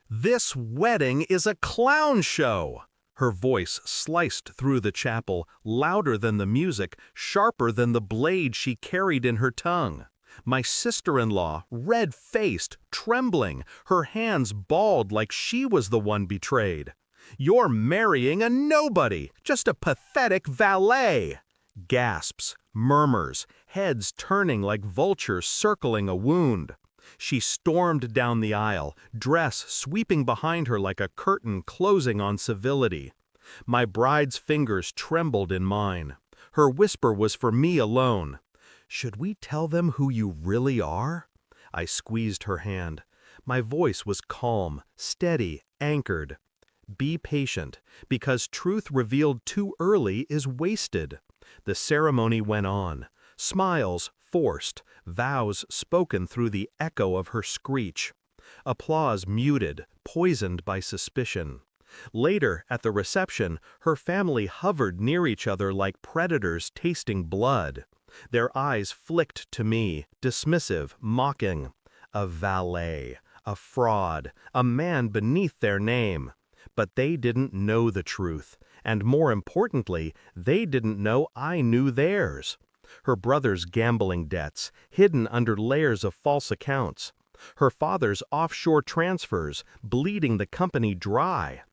This wedding is a clown show! Her voice sliced through the chapel, louder than the music, sharper than the blade she carried in her tongue. My sister-in-law, red-faced, trembling, her hands balled like she was the one betrayed. "You're marrying a nobody, just a pathetic valet!" Gasps, murmurs, heads turning like vultures circling a wound. She stormed down the aisle, dress sweeping behind her like a curtain closing on civility. My bride's fingers trembled in mine. Her whisper was for me alone. "Should we tell them who you really are?" I squeezed her hand. My voice was calm, steady, anchored. "Be patient, because truth revealed too early is wasted." The ceremony went on. Smiles forced, vows spoken through the echo of her screech. Applause muted, poisoned by suspicion. Later, at the reception, her family hovered near each other like predators tasting blood. Their eyes flicked to me, dismissive, mocking. A valet, a fraud, a man beneath their name. But they didn't know the truth, and more importantly, they didn't know I knew theirs. Her brother's gambling debts, hidden under layers of false accounts. Her father's offshore transfers, bleeding the company dry.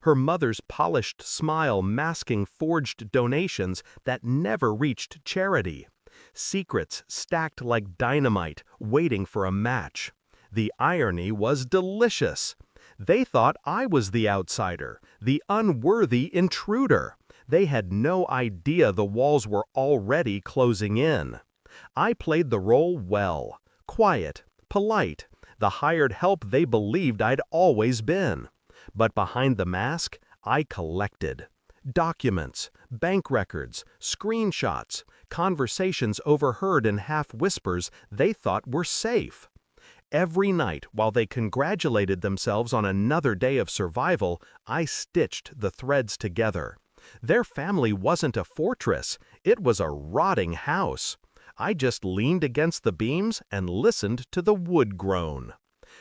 Her mother's polished smile masking forged donations that never reached charity. Secrets stacked like dynamite, waiting for a match. The irony was delicious. They thought I was the outsider, the unworthy intruder. They had no idea the walls were already closing in. I played the role well, quiet, polite, the hired help they believed I'd always been. But behind the mask, I collected. Documents, bank records, screenshots, conversations overheard in half-whispers they thought were safe. Every night, while they congratulated themselves on another day of survival, I stitched the threads together. Their family wasn't a fortress, it was a rotting house. I just leaned against the beams and listened to the wood groan.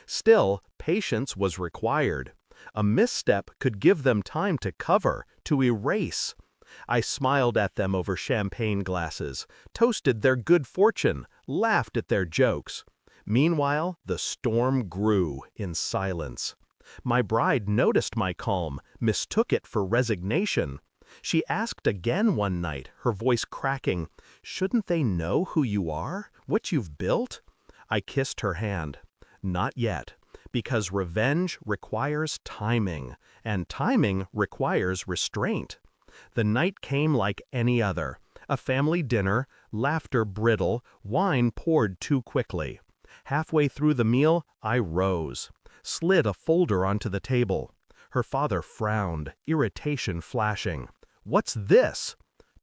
Still, patience was required. A misstep could give them time to cover, to erase. I smiled at them over champagne glasses, toasted their good fortune, laughed at their jokes. Meanwhile, the storm grew in silence. My bride noticed my calm, mistook it for resignation. She asked again one night, her voice cracking, "Shouldn't they know who you are, what you've built?" I kissed her hand. "Not yet, because revenge requires timing, and timing requires restraint." The night came like any other. A family dinner, laughter brittle, wine poured too quickly. Halfway through the meal, I rose, slid a folder onto the table. Her father frowned, irritation flashing. "What's this?"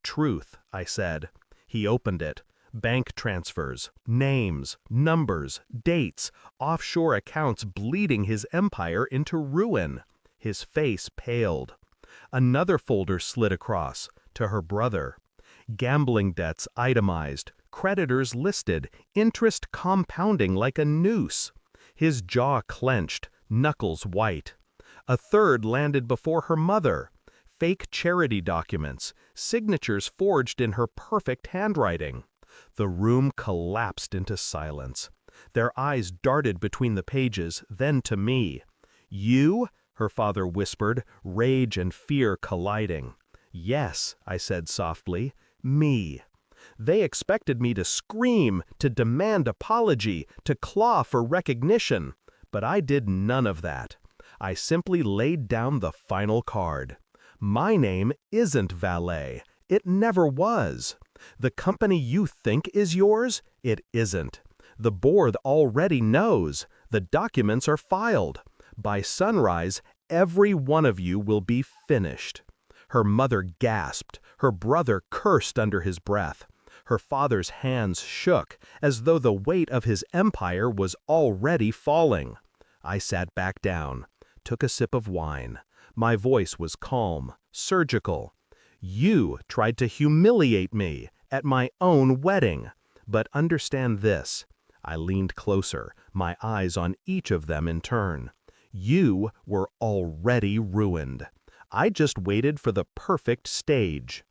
"Truth," I said. He opened it. Bank transfers, names, numbers, dates, offshore accounts bleeding his empire into ruin. His face paled. Another folder slid across, to her brother. Gambling debts itemized, creditors listed, interest compounding like a noose. His jaw clenched, knuckles white. A third landed before her mother. Fake charity documents, signatures forged in her perfect handwriting. The room collapsed into silence. Their eyes darted between the pages, then to me. "You?" her father whispered, rage and fear colliding. "Yes," I said softly, "me." They expected me to scream, to demand apology, to claw for recognition. But I did none of that. I simply laid down the final card. My name isn't Valet. It never was. The company you think is yours, it isn't. The board already knows. The documents are filed. By sunrise, every one of you will be finished. Her mother gasped. Her brother cursed under his breath. Her father's hands shook, as though the weight of his empire was already falling. I sat back down, took a sip of wine. My voice was calm, surgical. "You tried to humiliate me at my own wedding. But understand this." I leaned closer, my eyes on each of them in turn. You were already ruined. I just waited for the perfect stage.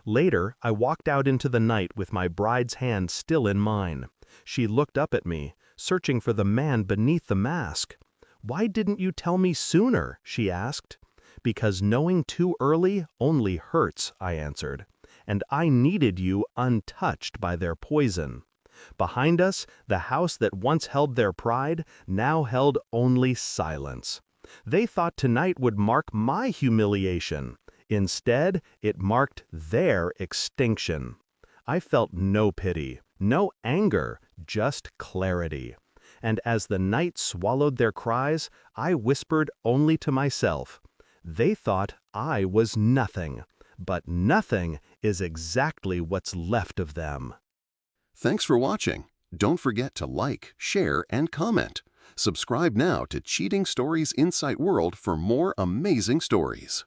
Later, I walked out into the night with my bride's hand still in mine. She looked up at me, searching for the man beneath the mask. "Why didn't you tell me sooner?" she asked. "Because knowing too early only hurts," I answered. "And I needed you untouched by their poison." Behind us, the house that once held their pride now held only silence. They thought tonight would mark my humiliation. Instead, it marked their extinction. I felt no pity, no anger, just clarity. And as the night swallowed their cries, I whispered only to myself. They thought I was nothing, but nothing is exactly what's left of them. Thanks for watching. Don't forget to like, share, and comment. Subscribe now to Cheating Stories Insight World for more amazing stories.